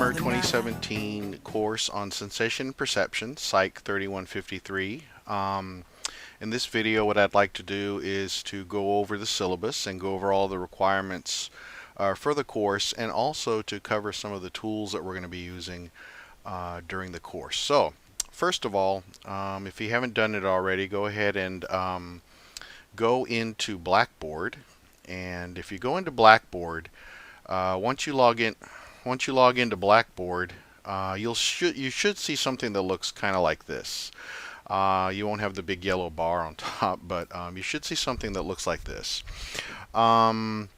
Summer 2017 course on Sensation and Perception, Psych 3153. In this video, what I'd like to do is to go over the syllabus and go over all the requirements for the course, and also to cover some of the tools that we're going to be using during the course. So, first of all, if you haven't done it already, go ahead and go into Blackboard. And if you go into Blackboard, once you log into Blackboard, you should see something that looks kind of like this. You won't have the big yellow bar on top, but you should see something that looks like this. Obviously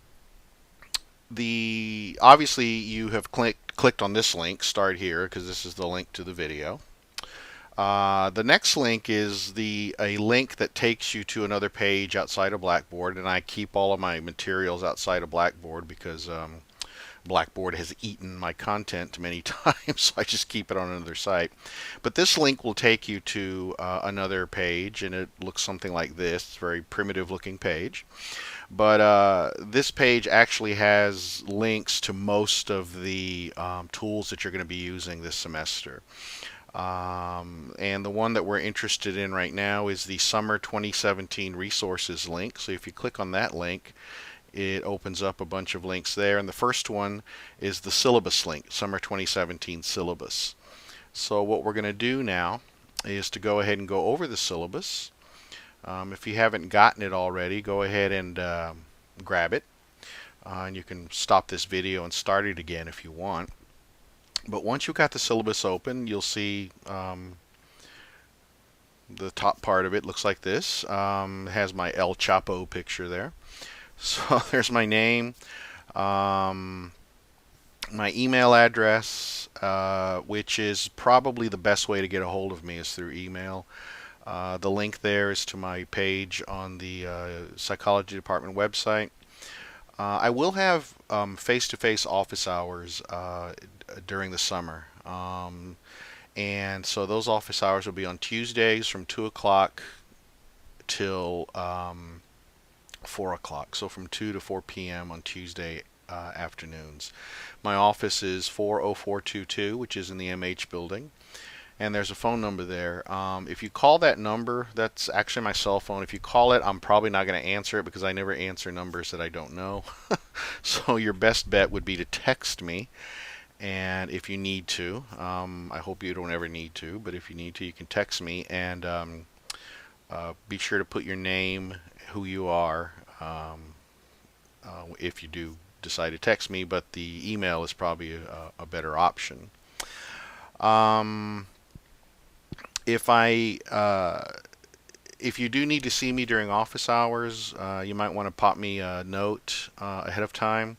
you have clicked on this link, start here, because this is the link to the video. The next link is a link that takes you to another page outside of Blackboard, and I keep all of my materials outside of Blackboard because Blackboard has eaten my content many times, so I just keep it on another site. But this link will take you to another page, and it looks something like this. It's a very primitive looking page. But this page actually has links to most of the tools that you're going to be using this semester. And the one that we're interested in right now is the Summer 2017 Resources link. So if you click on that link, it opens up a bunch of links there. And the first one is the syllabus link, Summer 2017 Syllabus. So what we're going to do now is to go ahead and go over the syllabus. If you haven't gotten it already, go ahead and grab it. And you can stop this video and start it again if you want. But once you've got the syllabus open, you'll see the top part of it looks like this. It has my El Chapo picture there. So there's my name, my email address, which is probably the best way to get a hold of me is through email. The link there is to my page on the psychology department website. I will have face-to-face office hours during the summer. And so those office hours will be on Tuesdays from 2 o'clock till 4 o'clock. So from 2 to 4 p.m. on Tuesday afternoons. My office is 40422, which is in the MH building. And there's a phone number there. If you call that number, that's actually my cell phone. If you call it, I'm probably not going to answer it because I never answer numbers that I don't know. So your best bet would be to text me. And if you need to, I hope you don't ever need to, but if you need to, you can text me. And be sure to put your name, who you are, if you do decide to text me. But the email is probably a better option. If you do need to see me during office hours, you might want to pop me a note ahead of time,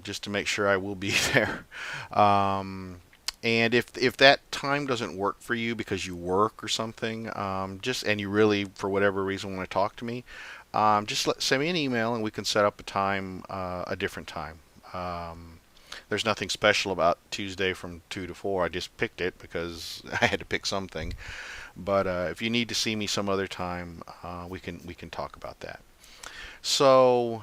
just to make sure I will be there. And if that time doesn't work for you because you work or something, and you really, for whatever reason, want to talk to me, just send me an email and we can set up a time, a different time. There's nothing special about Tuesday from 2 to 4. I just picked it because I had to pick something. But if you need to see me some other time, we can talk about that. So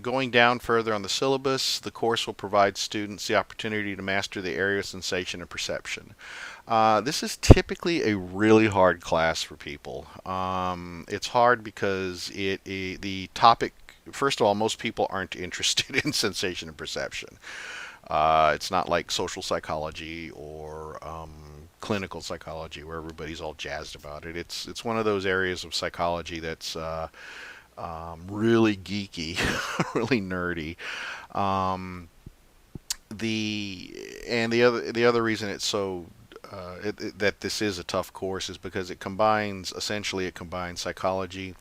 going down further on the syllabus, the course will provide students the opportunity to master the area of sensation and perception. This is typically a really hard class for people. It's hard because the topic, first of all, most people aren't interested in sensation and perception. It's not like social psychology or clinical psychology where everybody's all jazzed about it. It's one of those areas of psychology that's really geeky, really nerdy. The other reason it's so that this is a tough course is because it combines psychology,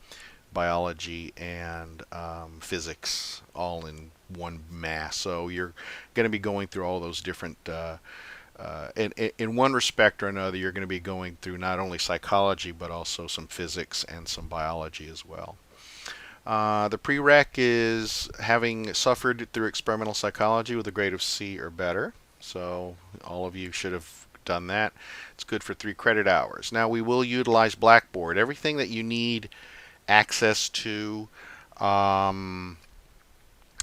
biology, and physics all in one mass. So you're going to be going through all those different in one respect or another, you're going to be going through not only psychology but also some physics and some biology as well. The prereq is having suffered through experimental psychology with a grade of C or better. So all of you should have done that. It's good for 3 credit hours. Now we will utilize Blackboard. Everything that you need access to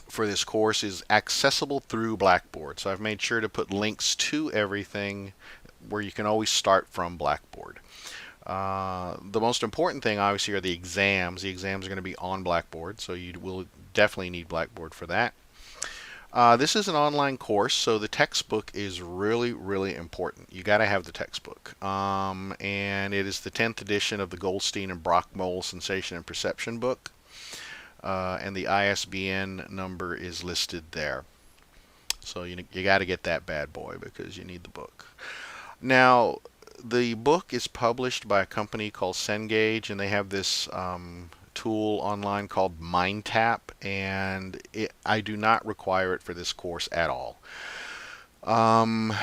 for this course is accessible through Blackboard. So I've made sure to put links to everything where you can always start from Blackboard. The most important thing, obviously, are the exams. The exams are going to be on Blackboard, so you will definitely need Blackboard for that. This is an online course, so the textbook is really, really important. You got to have the textbook. And it is the 10th edition of the Goldstein and Brockmole Sensation and Perception book. And the ISBN number is listed there. So you got to get that bad boy because you need the book. Now, the book is published by a company called Cengage, and they have this tool online called MindTap, and I do not require it for this course at all. I've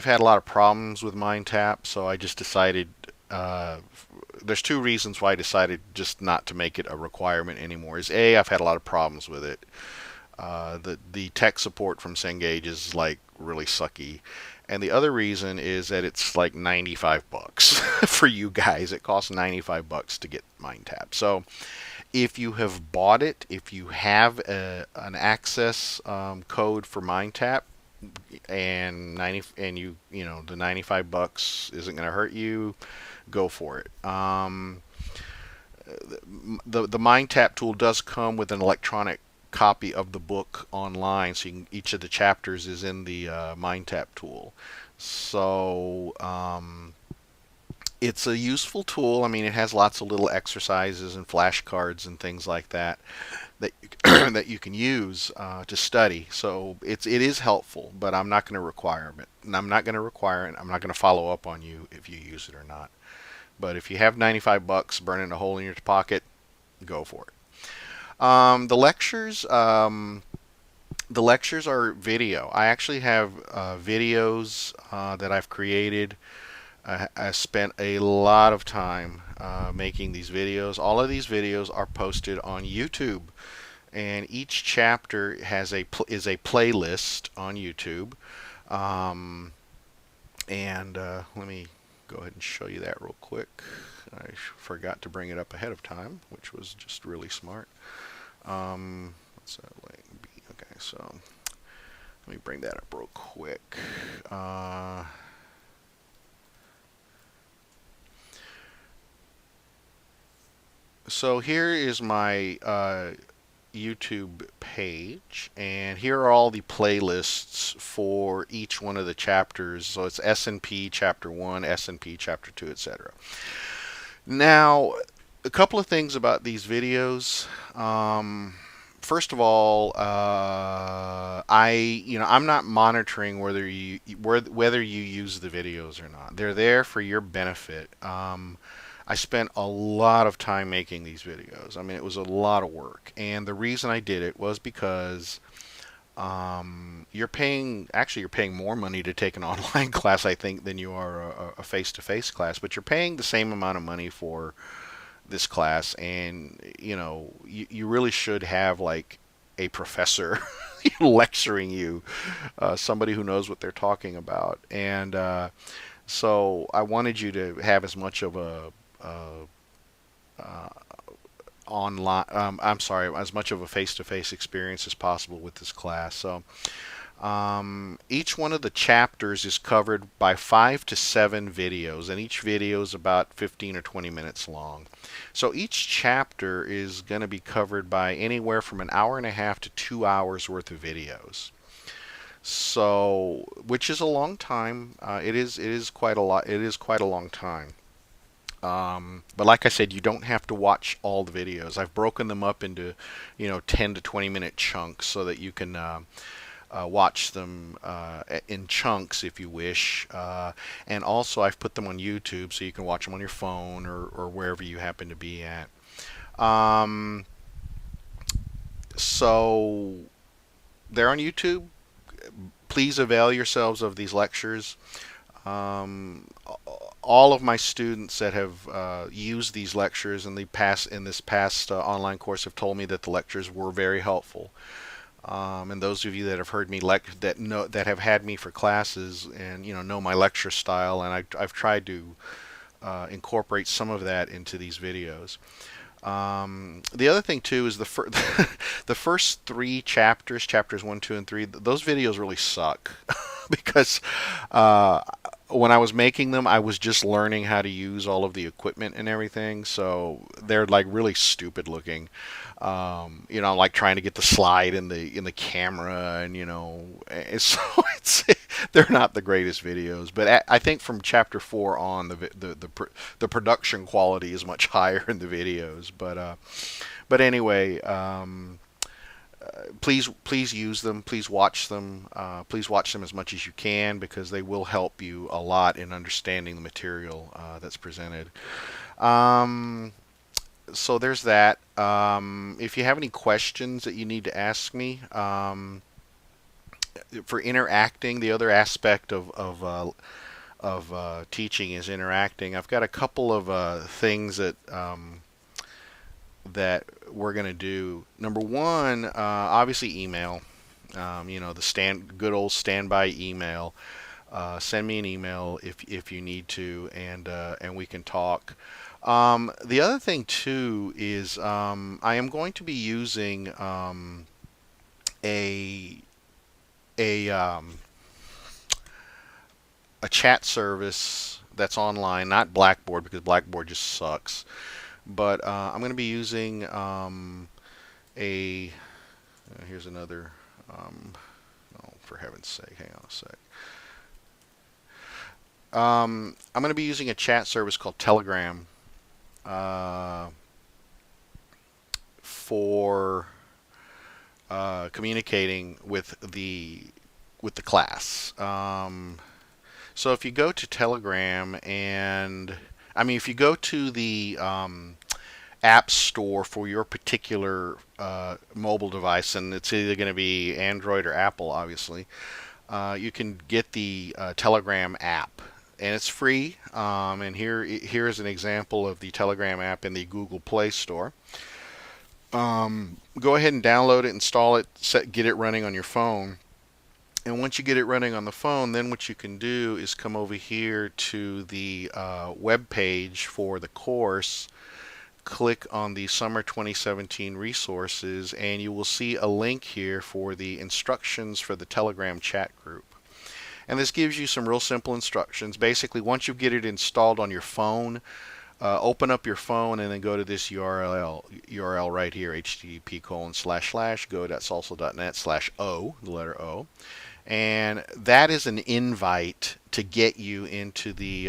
had a lot of problems with MindTap, so I just decided there's two reasons why I decided just not to make it a requirement anymore. Is A, I've had a lot of problems with it. The tech support from Cengage is like really sucky. And the other reason is that it's like 95 bucks for you guys. It costs 95 bucks to get MindTap. So if you have bought it, if you have an access code for MindTap, and the 95 bucks isn't going to hurt you, go for it. The MindTap tool does come with an electronic copy of the book online, so each of the chapters is in the MindTap tool. So it's a useful tool. I mean, it has lots of little exercises and flashcards and things like that that you can use to study. So it is helpful, but I'm not going to require it. And I'm not going to require it. I'm not going to follow up on you if you use it or not. But if you have 95 bucks burning a hole in your pocket, go for it. The lectures are video. I actually have videos that I've created. I spent a lot of time making these videos. All of these videos are posted on YouTube, and each chapter is a playlist on YouTube. Let me go ahead and show you that real quick. I forgot to bring it up ahead of time, which was just really smart. What's that link be? Okay, so let me bring that up real quick. So here is my YouTube page, and here are all the playlists for each one of the chapters. So it's S&P Chapter 1, S&P Chapter 2, etc. Now, a couple of things about these videos. First of all, I'm not monitoring whether you use the videos or not. They're there for your benefit. I spent a lot of time making these videos. I mean, it was a lot of work, and the reason I did it was because you're paying more money to take an online class, I think, than you are a face-to-face class, but you're paying the same amount of money for this class, and you really should have like a professor lecturing you, somebody who knows what they're talking about. And so I wanted you to have as much of a as much of a face-to-face experience as possible with this class. So each one of the chapters is covered by 5 to 7 videos, and each video is about 15 or 20 minutes long. So each chapter is going to be covered by anywhere from an hour and a half to 2 hours worth of videos. So, which is a long time. It is quite a lot. It is quite a long time. But like I said, you don't have to watch all the videos. I've broken them up into 10 to 20 minute chunks so that you can watch them in chunks if you wish. And also I've put them on YouTube so you can watch them on your phone or wherever you happen to be at. So they're on YouTube. Please avail yourselves of these lectures. All of my students that have used these lectures in this past online course have told me that the lectures were very helpful. And those of you that have heard me that have had me for classes and know my lecture style, and I've tried to incorporate some of that into these videos. The other thing too is the first three chapters, chapters 1, 2, and 3. Those videos really suck because uh, when I was making them, I was just learning how to use all of the equipment and everything. So they're like really stupid looking. Like trying to get the slide in the camera, and so it's they're not the greatest videos. But I think from chapter 4 on, the production quality is much higher in the videos. But anyway, please use them. Please watch them. Please watch them as much as you can, because they will help you a lot in understanding the material that's presented. Um, so there's that. If you have any questions that you need to ask me, for interacting, the other aspect of teaching is interacting. I've got a couple of things that we're going to do. Number one, obviously email. The good old standby email. Send me an email if you need to, and we can talk. The other thing too is I am going to be using a a a chat service that's online, not Blackboard, because Blackboard just sucks. But I'm going to be using a. Here's another. Oh, for heaven's sake, hang on a sec. I'm going to be using a chat service called Telegram uh, for communicating with the class. So if you go to Telegram, and if you go to the app store for your particular mobile device, and it's either going to be Android or Apple, obviously, you can get the Telegram app, and it's free. And here is an example of the Telegram app in the Google Play Store. Go ahead and download it, install it, get it running on your phone. And once you get it running on the phone, then what you can do is come over here to the web page for the course, click on the Summer 2017 resources, and you will see a link here for the instructions for the Telegram chat group. And this gives you some real simple instructions. Basically, once you get it installed on your phone, open up your phone and then go to this URL right here, http://go.salsa.net/o, the letter O. And that is an invite to get you into the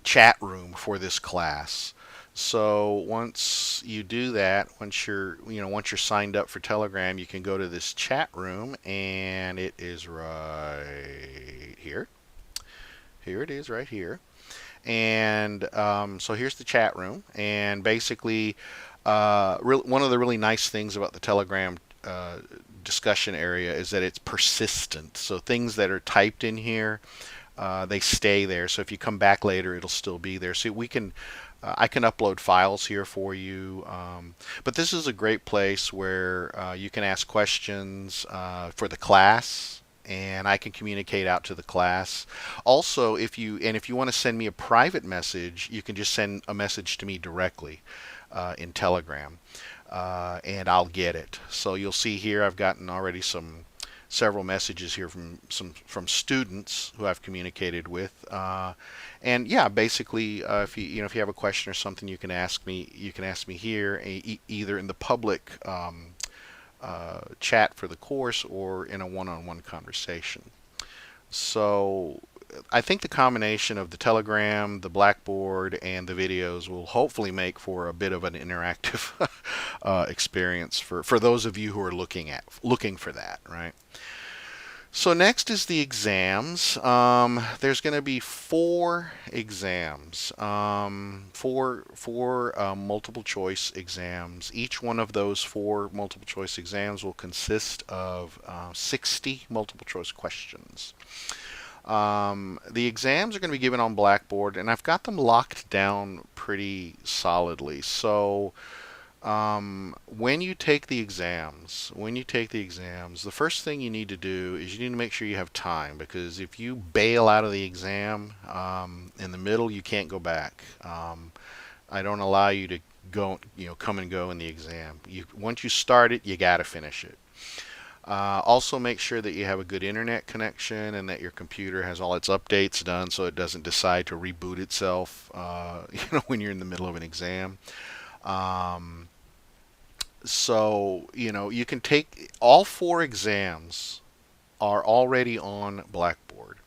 chat room for this class. So once you do that, once you're signed up for Telegram, you can go to this chat room, and it is right here. Here it is, right here. And so here's the chat room, and basically, one of the really nice things about the Telegram discussion area is that it's persistent. So things that are typed in here, they stay there. So if you come back later, it'll still be there. So I can upload files here for you. But this is a great place where you can ask questions for the class, and I can communicate out to the class. Also, if you want to send me a private message, you can just send a message to me directly in Telegram, and I'll get it. So you'll see here I've gotten already several messages here from students who I've communicated with, and yeah, basically, if you have a question or something, you can ask me. You can ask me here, either in the public chat for the course or in a one-on-one conversation. So I think the combination of the Telegram, the Blackboard, and the videos will hopefully make for a bit of an interactive experience for those of you who are looking for that, right? So next is the exams. There's going to be 4 exams, four multiple choice exams. Each one of those 4 multiple choice exams will consist of 60 multiple choice questions. The exams are going to be given on Blackboard, and I've got them locked down pretty solidly. So When you take the exams, the first thing you need to do is you need to make sure you have time, because if you bail out of the exam in the middle, you can't go back. I don't allow you to come and go in the exam. Once you start it, you got to finish it. Also, make sure that you have a good internet connection and that your computer has all its updates done so it doesn't decide to reboot itself, when you're in the middle of an exam. Um, you can take all four exams are already on Blackboard.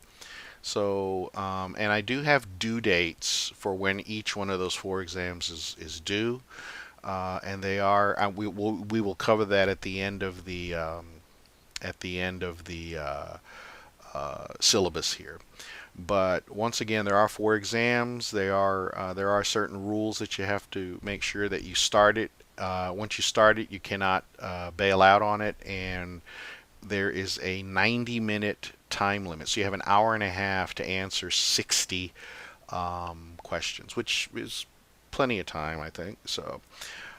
And I do have due dates for when each one of those four exams is due, and they are. We will cover that at the end of the syllabus here. But once again, there are four exams. There are certain rules that you have to make sure that you start it. Once you start it, you cannot bail out on it, and there is a 90-minute time limit. So you have an hour and a half to answer 60 questions, which is plenty of time, I think.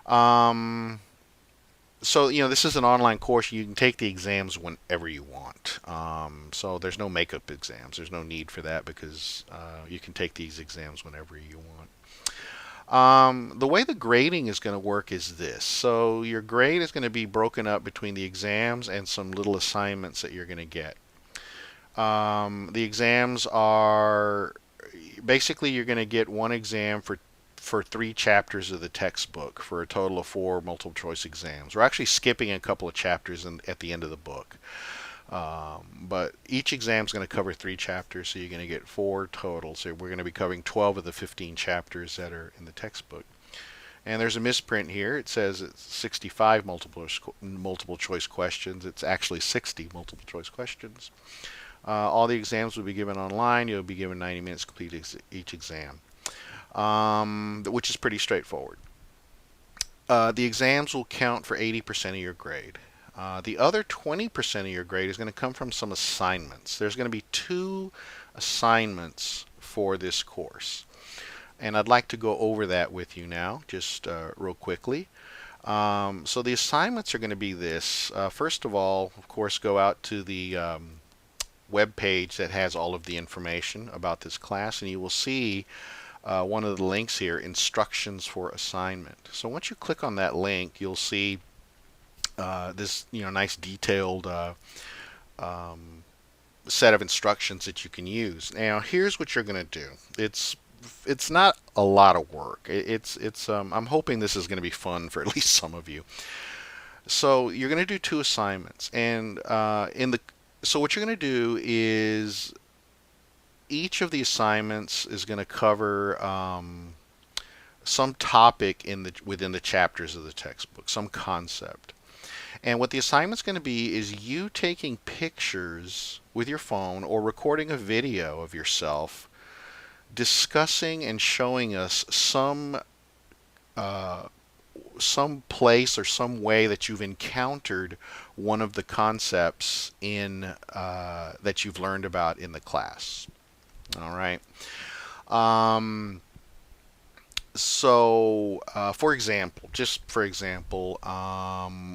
Um, this is an online course. You can take the exams whenever you want. So there's no makeup exams. There's no need for that, because you can take these exams whenever you want. The way the grading is going to work is this. So your grade is going to be broken up between the exams and some little assignments that you're going to get. The exams are basically, you're going to get one exam for three chapters of the textbook for a total of four multiple choice exams. We're actually skipping a couple of chapters at the end of the book. But each exam is going to cover three chapters, so you're going to get four total. So we're going to be covering 12 of the 15 chapters that are in the textbook. And there's a misprint here. It says it's 65 multiple choice questions. It's actually 60 multiple choice questions. All the exams will be given online. You'll be given 90 minutes to complete each exam, which is pretty straightforward. The exams will count for 80% of your grade. The other 20% of your grade is going to come from some assignments. There's going to be 2 assignments for this course. And I'd like to go over that with you now, just real quickly. So the assignments are going to be this. First of all, of course, go out to the web page that has all of the information about this class, and you will see one of the links here, instructions for assignment. So once you click on that link, you'll see this nice detailed set of instructions that you can use. Now, here's what you're going to do. It's not a lot of work. I'm hoping this is going to be fun for at least some of you. So you're going to do 2 assignments, and so what you're going to do is each of the assignments is going to cover some topic within the chapters of the textbook, some concept. And what the assignment's going to be is you taking pictures with your phone or recording a video of yourself discussing and showing us some place or some way that you've encountered one of the concepts that you've learned about in the class. All right. For example,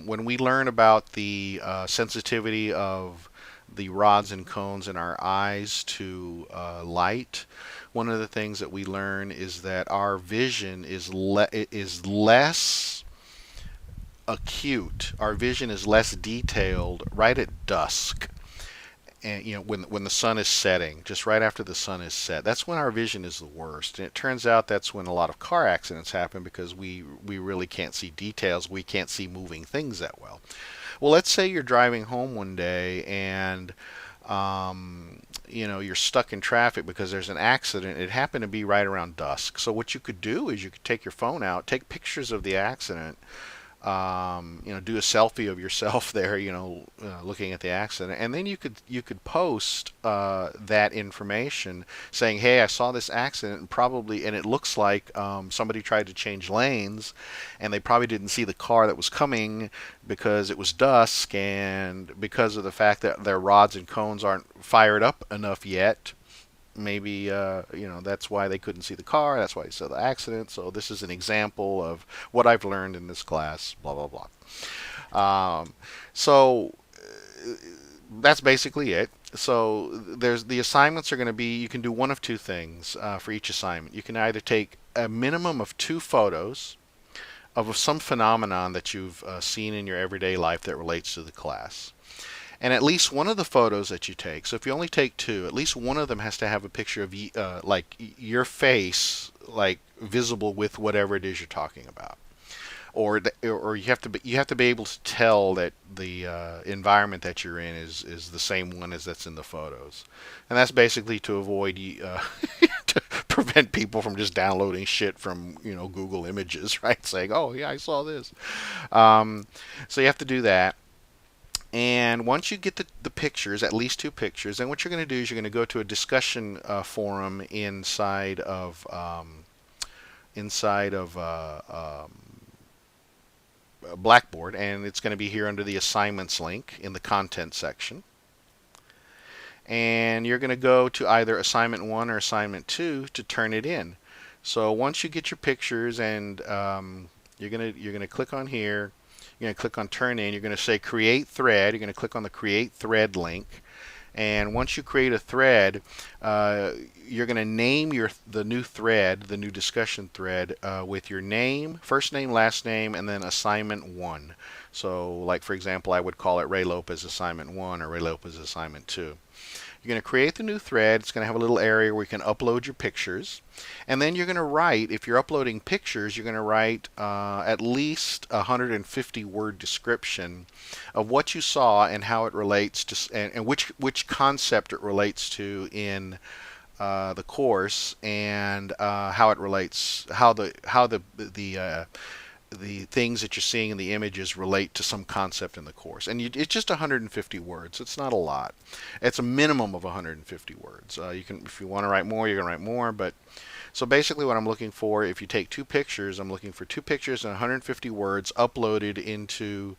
when we learn about the sensitivity of the rods and cones in our eyes to light, one of the things that we learn is that our vision is less acute. Our vision is less detailed right at dusk. And when the sun is setting, just right after the sun is set, that's when our vision is the worst. And it turns out that's when a lot of car accidents happen, because we really can't see details. We can't see moving things that well. Well, let's say you're driving home one day and you're stuck in traffic because there's an accident. It happened to be right around dusk. So what you could do is you could take your phone out, take pictures of the accident, do a selfie of yourself there, looking at the accident, and then you could post that information saying, "Hey, I saw this accident, and it looks like somebody tried to change lanes, and they probably didn't see the car that was coming because it was dusk, and because of the fact that their rods and cones aren't fired up enough yet." maybe that's why they couldn't see the car. That's why they saw the accident. So this is an example of what I've learned in this class. Blah blah blah. So that's basically it. So there's the assignments are going to be, you can do one of two things for each assignment. You can either take a minimum of 2 photos of some phenomenon that you've seen in your everyday life that relates to the class. And at least one of the photos that you take, so if you only take 2, at least one of them has to have a picture of like your face, like visible with whatever it is you're talking about. Or you have to be able to tell that the environment that you're in is the same one as that's in the photos, and that's basically to avoid to prevent people from just downloading shit from Google Images, right? Saying, oh yeah, I saw this. So you have to do that. And once you get the pictures, at least 2 pictures, then what you're going to do is you're going to go to a discussion forum inside of Blackboard, and it's going to be here under the assignments link in the content section. And you're going to go to either assignment 1 or assignment 2 to turn it in. So once you get your pictures, and you're going to click on here, you're going to click on turn in, you're going to say create thread, you're going to click on the create thread link. And once you create a thread, you're going to name the new thread, the new discussion thread, with your name, first name, last name, and then assignment 1. So, like for example, I would call it Ray Lopez assignment 1 or Ray Lopez assignment 2. You're going to create the new thread. It's going to have a little area where you can upload your pictures. And then you're going to write, if you're uploading pictures, you're going to write at least a 150-word description of what you saw and how it relates to, and which concept it relates to in the course, and how it relates, how the things that you're seeing in the images relate to some concept in the course. And it's just 150 words. It's not a lot. It's a minimum of 150 words. You can, if you want to write more, you're going to write more. But so basically, what I'm looking for, if you take 2 pictures, I'm looking for 2 pictures and 150 words uploaded into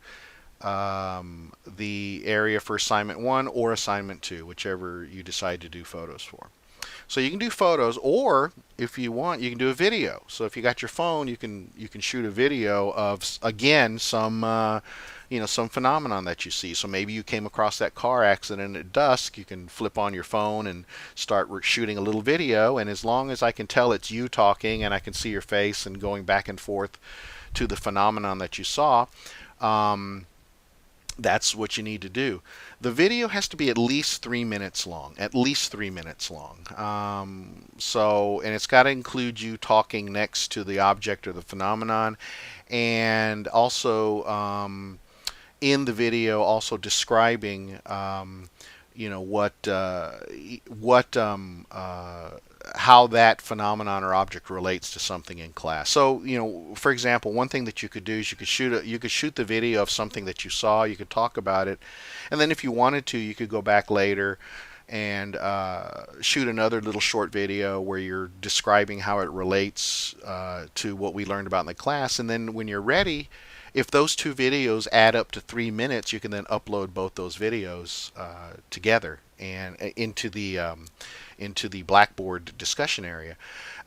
the area for assignment 1 or assignment 2, whichever you decide to do photos for. So you can do photos, or if you want, you can do a video. So if you got your phone, you can shoot a video of, again, some some phenomenon that you see. So maybe you came across that car accident at dusk. You can flip on your phone and start shooting a little video. And as long as I can tell it's you talking and I can see your face and going back and forth to the phenomenon that you saw, that's what you need to do. The video has to be at least 3 minutes long. At least 3 minutes long. And it's got to include you talking next to the object or the phenomenon, and also in the video, also describing, how that phenomenon or object relates to something in class. So, for example, one thing that you could do is you could shoot the video of something that you saw. You could talk about it, and then if you wanted to, you could go back later and shoot another little short video where you're describing how it relates to what we learned about in the class. And then when you're ready, if those 2 videos add up to 3 minutes, you can then upload both those videos together and into the Blackboard discussion area.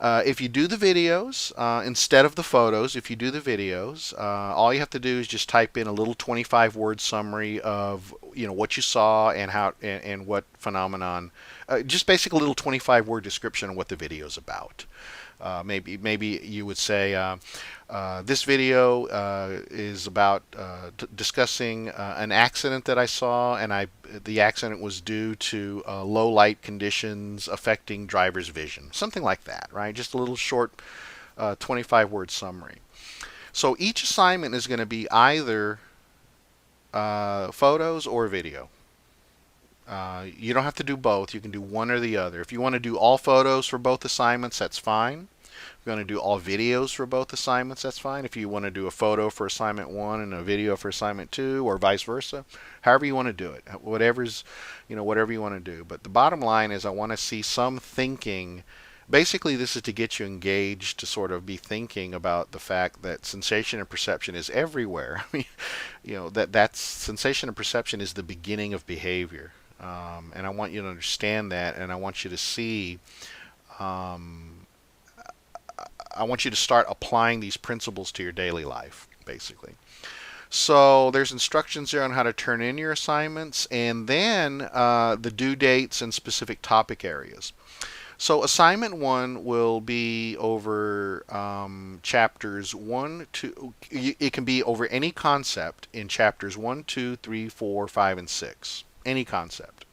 If you do the videos instead of the photos, if you do the videos, all you have to do is just type in a little 25-word summary of what you saw and how and what phenomenon. Just basically a little 25-word description of what the video is about. Maybe you would say this video is about discussing an accident that I saw, and the accident was due to low light conditions affecting driver's vision. Something like that, right? Just a little short 25-word summary. So each assignment is going to be either photos or video. You don't have to do both. You can do one or the other. If you want to do all photos for both assignments, that's fine. If you want to do all videos for both assignments, that's fine. If you want to do a photo for assignment 1 and a video for assignment 2, or vice versa, however you want to do it, whatever you want to do. But the bottom line is I want to see some thinking. Basically, this is to get you engaged, to sort of be thinking about the fact that sensation and perception is everywhere. I mean, that's sensation and perception is the beginning of behavior. And I want you to understand that, and I want you to see. Um, I want you to start applying these principles to your daily life, basically. So there's instructions there on how to turn in your assignments, and then the due dates and specific topic areas. So assignment one will be over chapters one, two. It can be over any concept in chapters one, two, three, four, five, and six. Any concept.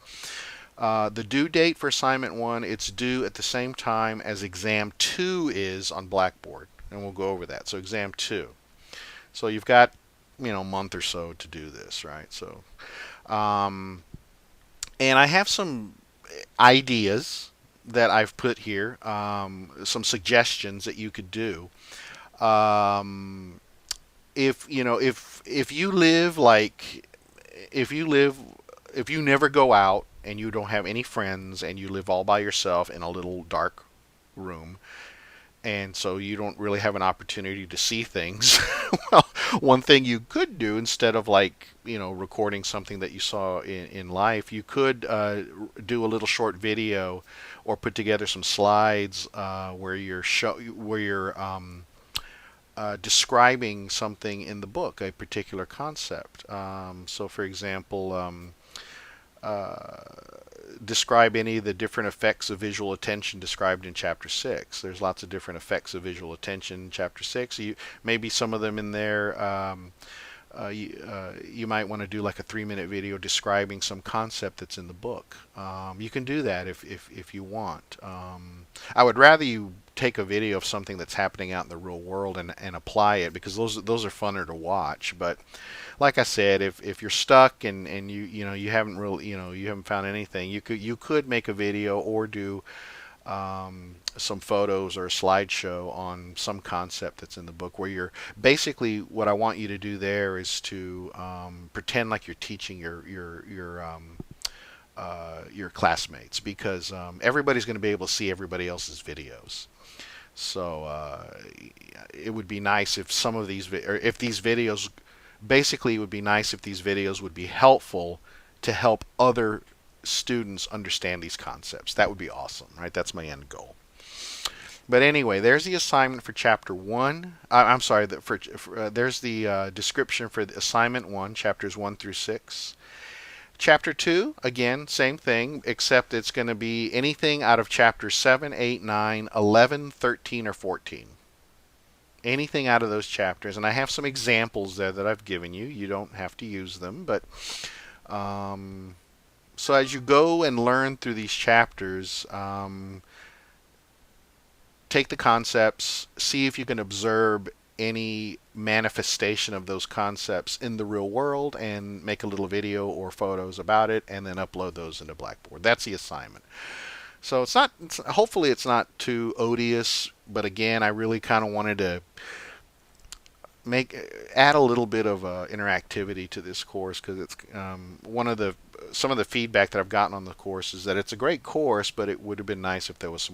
The due date for assignment one, it's due at the same time as exam two is on Blackboard, and we'll go over that. So exam two. So you've got a month or so to do this, right? So, um, and I have some ideas that I've put here, some suggestions that you could do. Um, if you live like if you live if you never go out and you don't have any friends and you live all by yourself in a little dark room, and so you don't really have an opportunity to see things. Well, one thing you could do, instead of like recording something that you saw in life, you could do a little short video or put together some slides where you're describing something in the book, a particular concept. So for example, uh, describe any of the different effects of visual attention described in chapter 6. There's lots of different effects of visual attention in chapter 6. Maybe some of them in there, you might want to do like a 3-minute video describing some concept that's in the book. You can do that if you want. I would rather you take a video of something that's happening out in the real world and apply it, because those are funner to watch. But like I said, if you're stuck and you haven't really you haven't found anything, you could make a video or do some photos or a slideshow on some concept that's in the book, where you're basically, what I want you to do there is to pretend like you're teaching your classmates, because everybody's going to be able to see everybody else's videos. So it would be nice if some of these or if these videos, basically it would be nice if these videos would be helpful to help other students understand these concepts. That would be awesome, right? That's my end goal. But anyway, there's the assignment for chapter 1. I'm sorry, there's the description for the assignment 1, chapters 1 through 6. Chapter 2, again, same thing, except it's going to be anything out of chapters 7, 8, 9, 11, 13, or 14. Anything out of those chapters. And I have some examples there that I've given you. You don't have to use them, but so as you go and learn through these chapters, take the concepts, see if you can observe any manifestation of those concepts in the real world, and make a little video or photos about it, and then upload those into Blackboard. That's the assignment. So hopefully it's not too odious, but again, I really kind of wanted to add a little bit of interactivity to this course, because it's some of the feedback that I've gotten on the course is that it's a great course, but it would have been nice if there was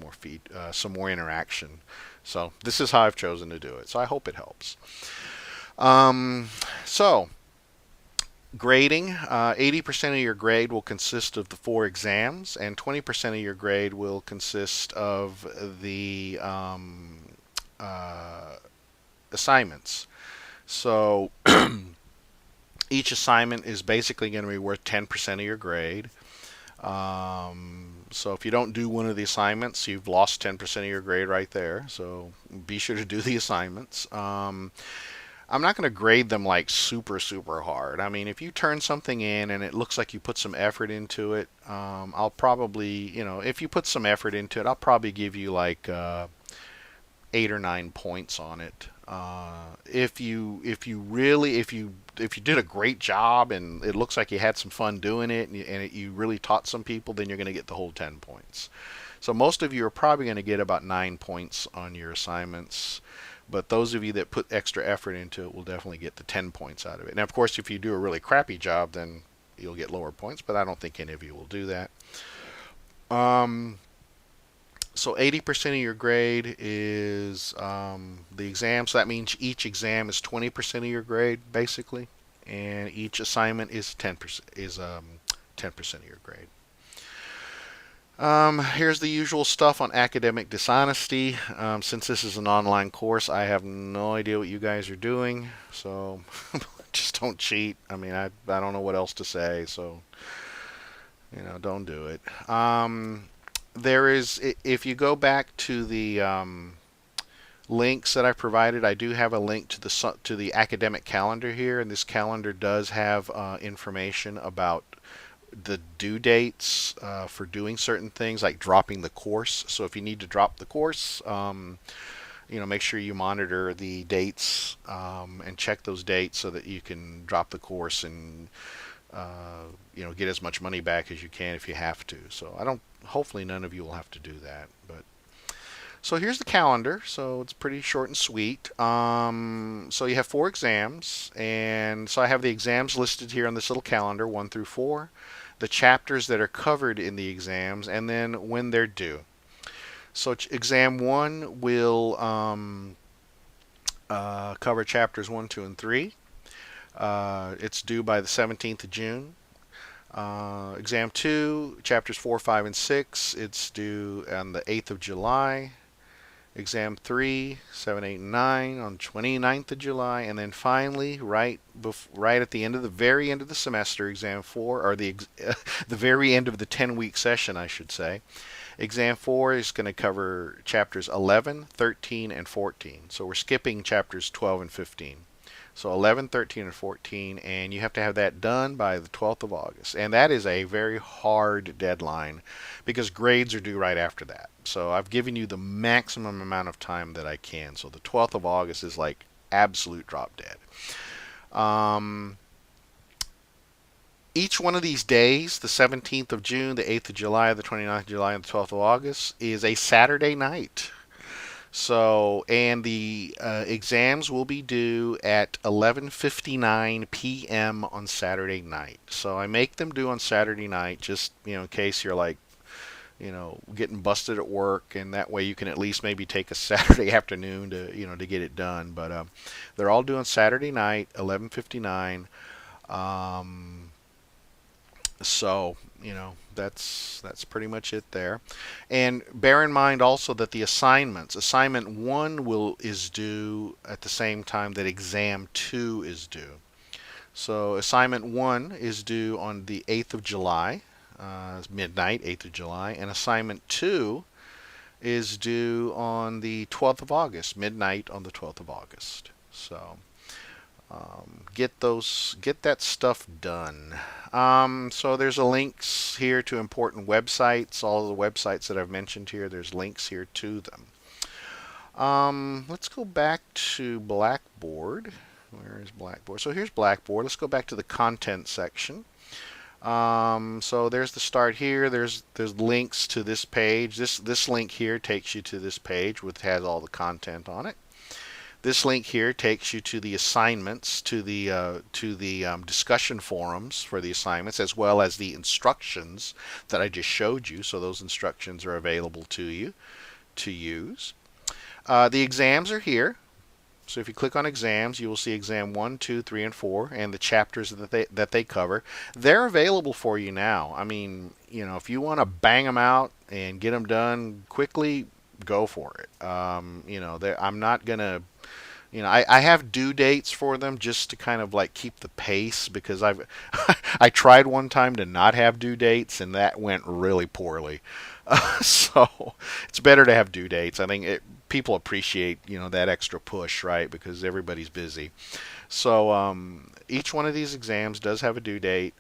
some more interaction. So this is how I've chosen to do it. So I hope it helps. So grading, 80% of your grade will consist of the 4 exams, and 20% of your grade will consist of the assignments. So each assignment is basically going to be worth 10% of your grade. So if you don't do one of the assignments, you've lost 10% of your grade right there. So be sure to do the assignments. I'm not going to grade them like super, super hard. I mean, if you turn something in and it looks like you put some effort into it, I'll probably, if you put some effort into it, I'll probably give you like 8 or 9 points on it. If you did a great job and it looks like you had some fun doing it, and you really taught some people, then you're going to get the whole 10 points. So most of you are probably going to get about 9 points on your assignments, but those of you that put extra effort into it will definitely get the 10 points out of it. Now, of course, if you do a really crappy job, then you'll get lower points, but I don't think any of you will do that. So 80% of your grade is the exam. So that means each exam is 20% of your grade, basically, and each assignment is 10%. 10% of your grade. Here's the usual stuff on academic dishonesty. Since this is an online course, I have no idea what you guys are doing, so just don't cheat. I mean, I don't know what else to say, so don't do it. There is, if you go back to the links that I provided, I do have a link to the academic calendar here, and this calendar does have information about the due dates for doing certain things like dropping the course. So if you need to drop the course, make sure you monitor the dates and check those dates so that you can drop the course and get as much money back as you can if you have to. So hopefully none of you will have to do that. But so here's the calendar. So it's pretty short and sweet. So you have 4 exams, and so I have the exams listed here on this little calendar, 1 through 4, the chapters that are covered in the exams, and then when they're due. So exam 1 will cover chapters 1, 2, and 3. It's due by the 17th of June. Exam 2, chapters 4, 5, and 6, it's due on the 8th of July. Exam 3, 7, 8, and 9 on 29th of July. And then finally, right at the very end of the semester, exam 4, or the very end of the 10-week session, I should say. Exam 4 is going to cover chapters 11, 13, and 14. So we're skipping chapters 12 and 15. So 11, 13, and 14, and you have to have that done by the 12th of August. And that is a very hard deadline because grades are due right after that. So I've given you the maximum amount of time that I can. So the 12th of August is like absolute drop dead. Each one of these days, the 17th of June, the 8th of July, the 29th of July, and the 12th of August, is a Saturday night. So, and the exams will be due at 11:59 p.m. on Saturday night. So I make them due on Saturday night, just in case you're like, getting busted at work, and that way you can at least maybe take a Saturday afternoon to get it done. But they're all due on Saturday night, 11:59. So that's pretty much it there. And bear in mind also that the assignment 1 is due at the same time that exam 2 is due. So assignment 1 is due on the 8th of July, midnight, 8th of July, and assignment 2 is due on the 12th of August, midnight on the 12th of August. So get that stuff done. So there's links here to important websites. All of the websites that I've mentioned here, there's links here to them. Let's go back to Blackboard. Where is Blackboard? So here's Blackboard. Let's go back to the content section. So there's the start here. There's links to this page. This link here takes you to this page, which has all the content on it. This link here takes you to the assignments, to the discussion forums for the assignments, as well as the instructions that I just showed you. So those instructions are available to you to use. The exams are here. So if you click on exams, you will see exam 1, 2, 3, and 4, and the chapters that they cover. They're available for you now. I mean, if you want to bang them out and get them done quickly, go for it. I'm not gonna. I have due dates for them just to kind of like keep the pace, because I tried one time to not have due dates, and that went really poorly. So it's better to have due dates. I think people appreciate that extra push, right? Because everybody's busy. So each one of these exams does have a due date.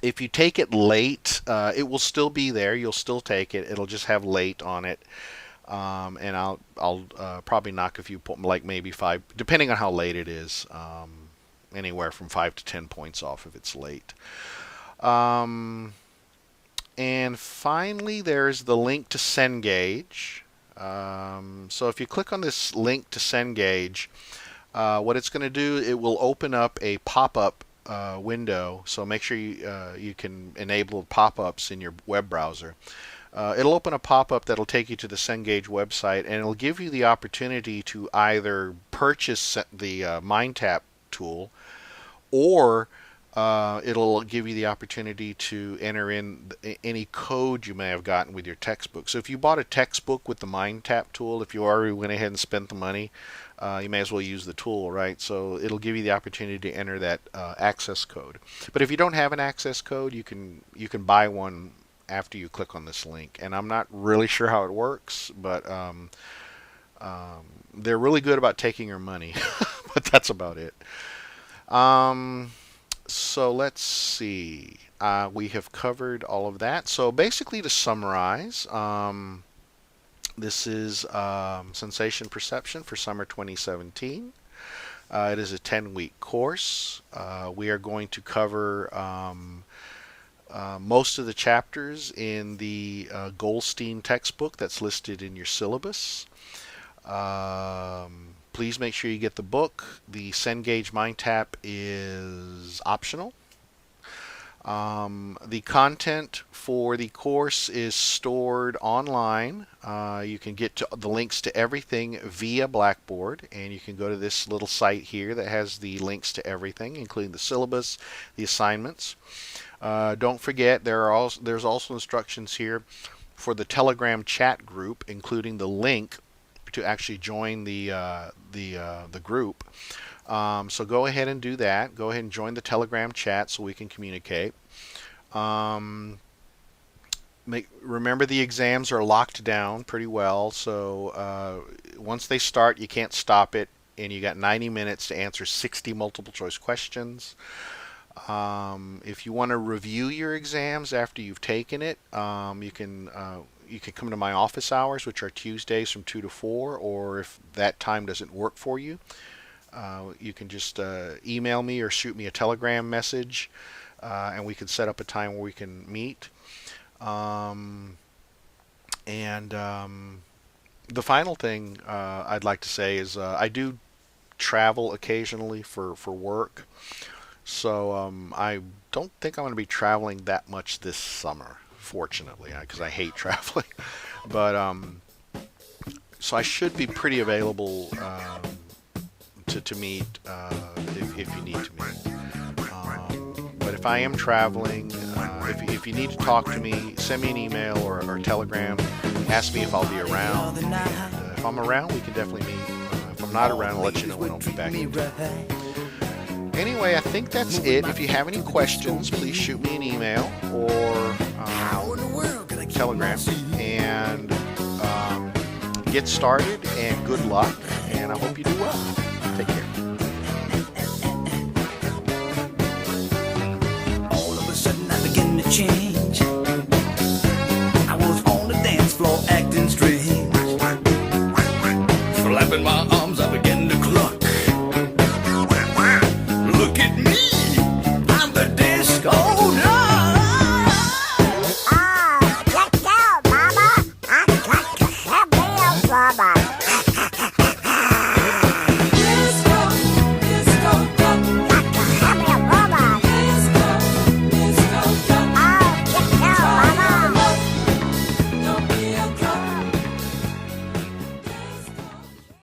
If you take it late, it will still be there. You'll still take it. It'll just have late on it. And I'll probably knock a few points, like maybe 5, depending on how late it is. Anywhere from 5 to 10 points off if it's late. And finally, there's the link to Cengage. So if you click on this link to Cengage, what it's going to do, it will open up a pop-up window. So make sure you can enable pop-ups in your web browser. It'll open a pop-up that'll take you to the Cengage website, and it'll give you the opportunity to either purchase the MindTap tool, or It'll give you the opportunity to enter in any code you may have gotten with your textbook. So if you bought a textbook with the MindTap tool, if you already went ahead and spent the money, you may as well use the tool, right? So it'll give you the opportunity to enter that access code. But if you don't have an access code, you can buy one after you click on this link. And I'm not really sure how it works, but they're really good about taking your money. But that's about it. So let's see. We have covered all of that. So basically, to summarize, this is Sensation Perception for summer 2017. It is a 10-week course. We are going to cover most of the chapters in the Goldstein textbook that's listed in your syllabus. Please make sure you get the book. The Cengage MindTap is optional. The content for the course is stored online. You can get to the links to everything via Blackboard, and you can go to this little site here that has the links to everything, including the syllabus, the assignments. Don't forget, there's also instructions here for the Telegram chat group, including the link to actually join the group. So go ahead and do that. Go ahead and join the Telegram chat so we can communicate. Remember, the exams are locked down pretty well, so once they start, you can't stop it, and you got 90 minutes to answer 60 multiple choice questions. If you want to review your exams after you've taken it, you can come to my office hours, which are Tuesdays from 2 to 4, or if that time doesn't work for you, you can just email me or shoot me a Telegram message, and we can set up a time where we can meet. The final thing I'd like to say is I do travel occasionally for work, so I don't think I'm going to be traveling that much this summer, fortunately, because I hate traveling. But so I should be pretty available to meet if you need to meet. But if I am traveling, if you need to talk to me, send me an email or Telegram. Ask me if I'll be around. And, if I'm around, we can definitely meet. If I'm not around, I'll let you know when I'll be back. Anyway, I think that's it. If you have any questions, please shoot me an email or Telegram, and get started, and good luck, and I hope you do well. Take care. All of a sudden I begin to change. I was on the dance floor acting strange. Flapping my arms, I began to cluck.